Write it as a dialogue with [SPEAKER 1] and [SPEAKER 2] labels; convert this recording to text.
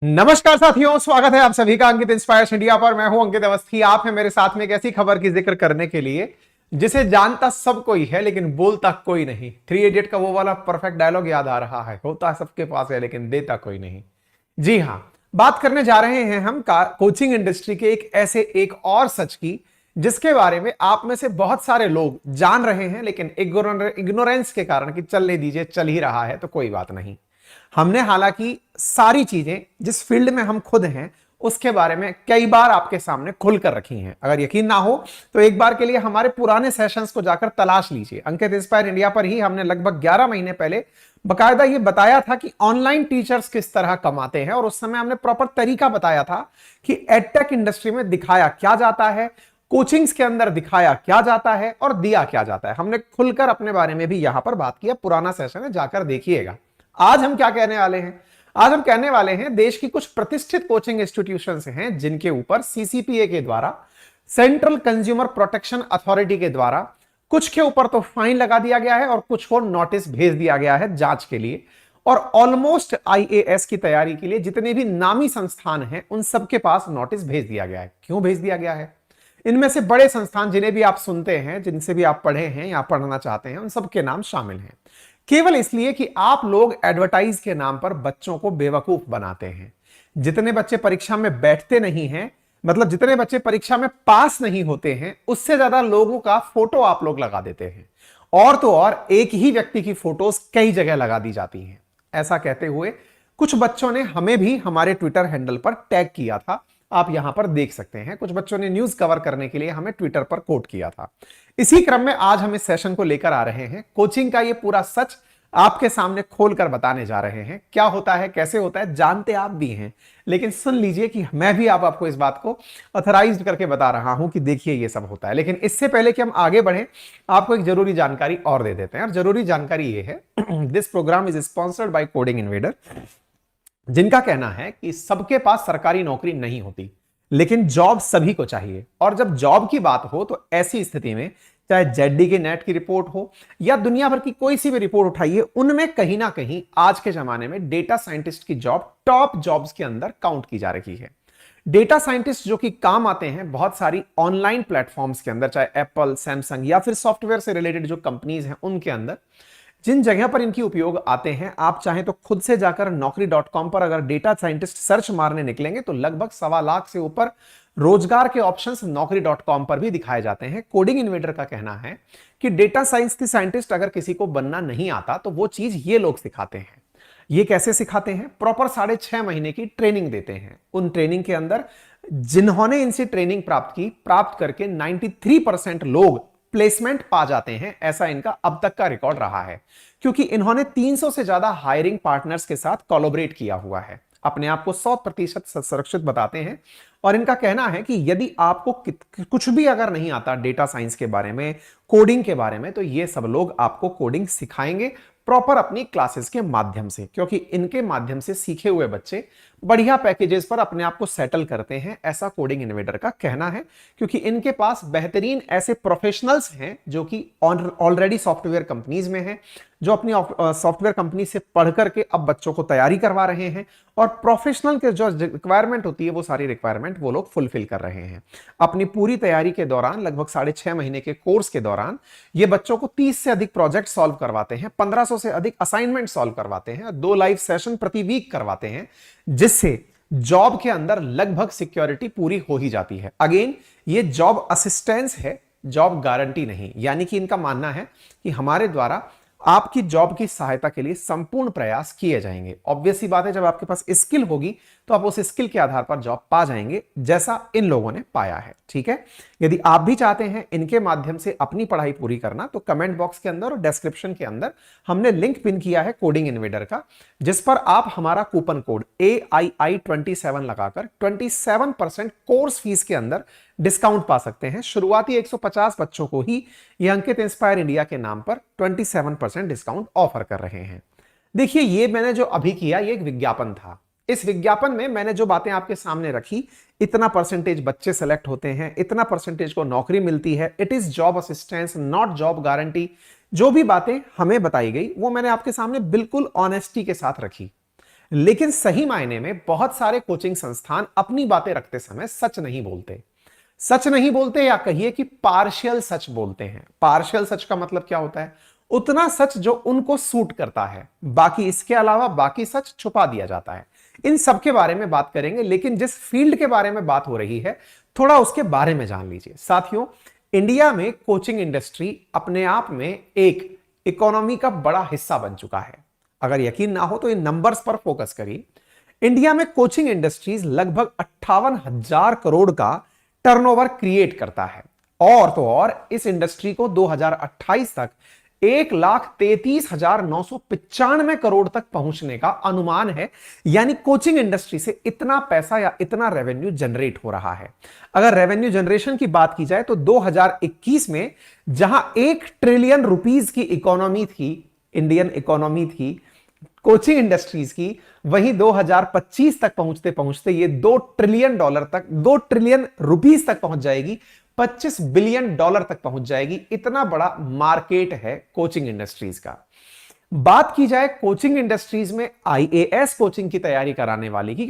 [SPEAKER 1] नमस्कार साथियों, स्वागत है आप सभी का अंकित इंस्पायर्स इंडिया पर। मैं हूं अंकित अवस्थी। आप है मेरे साथ में एक ऐसी खबर की जिक्र करने के लिए जिसे जानता सब कोई है लेकिन बोलता कोई नहीं। थ्री इडियट का वो वाला परफेक्ट डायलॉग याद आ रहा है, होता सबके पास है लेकिन देता कोई नहीं। जी हां, बात करने जा रहे हैं हम कोचिंग इंडस्ट्री के एक और सच की, जिसके बारे में आप में से बहुत सारे लोग जान रहे हैं लेकिन इग्नोरेंस के कारण कि चलने दीजिए, चल ही रहा है तो कोई बात नहीं। हमने हालांकि सारी चीजें जिस फील्ड में हम खुद हैं उसके बारे में कई बार आपके सामने खुलकर रखी हैं। अगर यकीन ना हो तो एक बार के लिए हमारे पुराने सेशंस को जाकर तलाश लीजिए। अंकित इंस्पायर इंडिया पर ही हमने लगभग 11 महीने पहले बकायदा ये बताया था कि ऑनलाइन टीचर्स किस तरह कमाते हैं, और उस समय हमने प्रॉपर तरीका बताया था कि एडटेक इंडस्ट्री में दिखाया क्या जाता है, कोचिंग्स के अंदर दिखाया क्या जाता है और दिया क्या जाता है। हमने खुलकर अपने बारे में भी यहां पर बात किया, पुराना सेशन है, जाकर देखिएगा। आज हम क्या कहने वाले हैं? आज हम कहने वाले हैं देश की कुछ प्रतिष्ठित कोचिंग इंस्टीट्यूशंस हैं जिनके ऊपर सीसीपीए के द्वारा, सेंट्रल कंज्यूमर प्रोटेक्शन अथॉरिटी के द्वारा, कुछ के ऊपर तो फाइन लगा दिया गया है और कुछ को नोटिस भेज दिया गया है जांच के लिए। और ऑलमोस्ट आईएएस की तैयारी के लिए जितने भी नामी संस्थान हैं उन सबके पास नोटिस भेज दिया गया है। क्यों भेज दिया गया है? इनमें से बड़े संस्थान जिन्हें भी आप सुनते हैं, जिनसे भी आप पढ़े हैं या पढ़ना चाहते हैं, उन सबके नाम शामिल हैं। केवल इसलिए कि आप लोग एडवर्टाइज के नाम पर बच्चों को बेवकूफ बनाते हैं। जितने बच्चे परीक्षा में बैठते नहीं हैं, मतलब जितने बच्चे परीक्षा में पास नहीं होते हैं, उससे ज्यादा लोगों का फोटो आप लोग लगा देते हैं। और तो और एक ही व्यक्ति की फोटोज कई जगह लगा दी जाती हैं। ऐसा कहते हुए कुछ बच्चों ने हमें भी हमारे ट्विटर हैंडल पर टैग किया था। आप यहां पर देख सकते हैं, कुछ बच्चों ने न्यूज कवर करने के लिए हमें ट्विटर पर कोट किया था। इसी क्रम में आज हम इस सेशन को लेकर आ रहे हैं। कोचिंग का ये पूरा सच आपके सामने खोलकर बताने जा रहे हैं। क्या होता है, कैसे होता है, जानते आप भी हैं, लेकिन सुन लीजिए कि मैं भी आपको इस बात को ऑथराइज्ड करके बता रहा हूं कि देखिए ये सब होता है। लेकिन इससे पहले कि हम आगे बढ़ें, आपको एक जरूरी जानकारी और दे देते हैं। और जरूरी जानकारी ये है, this program is sponsored by Coding Invader, जिनका कहना है कि सबके पास सरकारी नौकरी नहीं होती लेकिन जॉब सभी को चाहिए। और जब जॉब की बात हो तो ऐसी स्थिति में चाहे जेडी के नेट की रिपोर्ट हो या दुनिया भर की कोई सी भी रिपोर्ट उठाइए, उनमें कहीं ना कहीं आज के जमाने में डेटा साइंटिस्ट की जॉब टॉप जॉब्स के अंदर काउंट की जा रही है। डेटा साइंटिस्ट जो कि काम आते हैं बहुत सारी ऑनलाइन प्लेटफॉर्म्स के अंदर, चाहे एप्पल, सैमसंग या फिर सॉफ्टवेयर से रिलेटेड जो कंपनीज हैं उनके अंदर। जिन जगह पर इनकी उपयोग आते हैं, आप चाहें तो खुद से जाकर naukri.com पर अगर डेटा साइंटिस्ट सर्च मारने निकलेंगे तो लगभग 1.25 से ऊपर रोजगार के ऑप्शंस naukri.com पर भी दिखाए जाते हैं। कोडिंग इन्वेडर का कहना है कि डेटा साइंस की साइंटिस्ट अगर किसी को बनना नहीं आता तो वो चीज ये लोग सिखाते हैं। ये कैसे सिखाते हैं? प्रॉपर 6.5 महीने की ट्रेनिंग देते हैं। उन ट्रेनिंग के अंदर जिन्होंने इनसे ट्रेनिंग प्राप्त करके 93% लोग प्लेसमेंट पा जाते हैं। ऐसा इनका अब तक का रिकॉर्ड रहा है, क्योंकि इन्होंने 300 से ज्यादा हायरिंग पार्टनर्स के साथ कोलैबोरेट किया हुआ है। अपने आप को 100% सुरक्षित बताते हैं। और इनका कहना है कि यदि आपको कुछ भी अगर नहीं आता डेटा साइंस के बारे में, कोडिंग के बारे में, तो ये सब लोग आपको कोडिंग सिखाएंगे प्रॉपर अपनी क्लासेस के माध्यम से, क्योंकि इनके माध्यम से सीखे हुए बच्चे बढ़िया पैकेजेस पर अपने आप को सेटल करते हैं। ऐसा कोडिंग इन्वेडर का कहना है, क्योंकि इनके पास बेहतरीन ऐसे प्रोफेशनल्स हैं जो कि ऑलरेडी सॉफ्टवेयर कंपनीज में हैं, जो अपनी सॉफ्टवेयर कंपनी से पढ़ करके अब बच्चों को तैयारी करवा रहे हैं। और प्रोफेशनल के जो रिक्वायरमेंट होती है वो सारी रिक्वायरमेंट वो लोग फुलफिल कर रहे हैं। अपनी पूरी तैयारी के दौरान, लगभग 6.5 महीने के कोर्स के दौरान, ये बच्चों को 30 से अधिक प्रोजेक्ट सॉल्व करवाते हैं, 1500 से अधिक असाइनमेंट सॉल्व करवाते हैं, 2 लाइव सेशन प्रति वीक करवाते हैं, जिससे जॉब के अंदर लगभग सिक्योरिटी पूरी हो ही जाती है। अगेन, ये जॉब असिस्टेंस है, जॉब गारंटी नहीं। यानी कि इनका मानना है कि हमारे द्वारा आपकी जॉब की सहायता के लिए संपूर्ण प्रयास किए जाएंगे। ऑब्वियस सी बात है, जब आपके पास स्किल होगी तो आप उस स्किल के आधार पर जॉब पा जाएंगे, जैसा इन लोगों ने पाया है। ठीक है, यदि आप भी चाहते हैं इनके माध्यम से अपनी पढ़ाई पूरी करना, तो कमेंट बॉक्स के अंदर और डिस्क्रिप्शन के अंदर हमने लिंक पिन किया है कोडिंग इन्वेडर का, जिस पर आप हमारा कूपन कोड AII27 लगाकर 27% कोर्स फीस के अंदर डिस्काउंट पा सकते हैं। शुरुआती 150 बच्चों को ही यह अंकित इंस्पायर इंडिया के नाम पर 27% डिस्काउंट ऑफर कर रहे हैं। देखिए, ये मैंने जो अभी किया, ये एक विज्ञापन था। इस विज्ञापन में मैंने जो बातें आपके सामने रखी, इतना परसेंटेज बच्चे सेलेक्ट होते हैं, इतना परसेंटेज को नौकरी मिलती है, it is job assistance not job guarantee, जो भी बातें हमें बताई गई वो मैंने आपके सामने बिल्कुल ऑनेस्टी के साथ रखी। लेकिन सही मायने में बहुत सारे कोचिंग संस्थान अपनी बातें रखते समय सच नहीं बोलते। सच नहीं बोलते या कहिए कि पार्शियल सच बोलते हैं। पार्शियल सच का मतलब क्या होता है? उतना सच जो उनको सूट करता है, बाकी इसके अलावा बाकी सच छुपा दिया जाता है। इन सब के बारे में बात करेंगे, लेकिन जिस फील्ड के बारे में बात हो रही है थोड़ा उसके बारे में जान लीजिए। साथियों, इंडिया में कोचिंग इंडस्ट्री अपने आप में एक इकोनॉमी का बड़ा हिस्सा बन चुका है। अगर यकीन ना हो तो इन नंबर्स पर फोकस करिए। इंडिया में कोचिंग इंडस्ट्रीज लगभग 58,000 करोड़ का टर्नओवर क्रिएट करता है। और तो और इस इंडस्ट्री को 2028 तक 1,33,995 करोड़ तक पहुंचने का अनुमान है। यानी कोचिंग इंडस्ट्री से इतना पैसा या इतना रेवेन्यू जनरेट हो रहा है। अगर रेवेन्यू जनरेशन की बात की जाए तो 2021 में जहां 1 ट्रिलियन रुपीस की इकोनॉमी थी, इंडियन इकोनॉमी थी कोचिंग इंडस्ट्रीज की, वहीं 2025 तक पहुंचते पहुंचते ये $2 ट्रिलियन रुपीस तक पहुंच जाएगी, $25 बिलियन तक पहुंच जाएगी। इतना बड़ा मार्केट है कोचिंग इंडस्ट्रीज का। बात की जाए कोचिंग इंडस्ट्रीज में आईएएस कोचिंग की तैयारी कराने वाले की,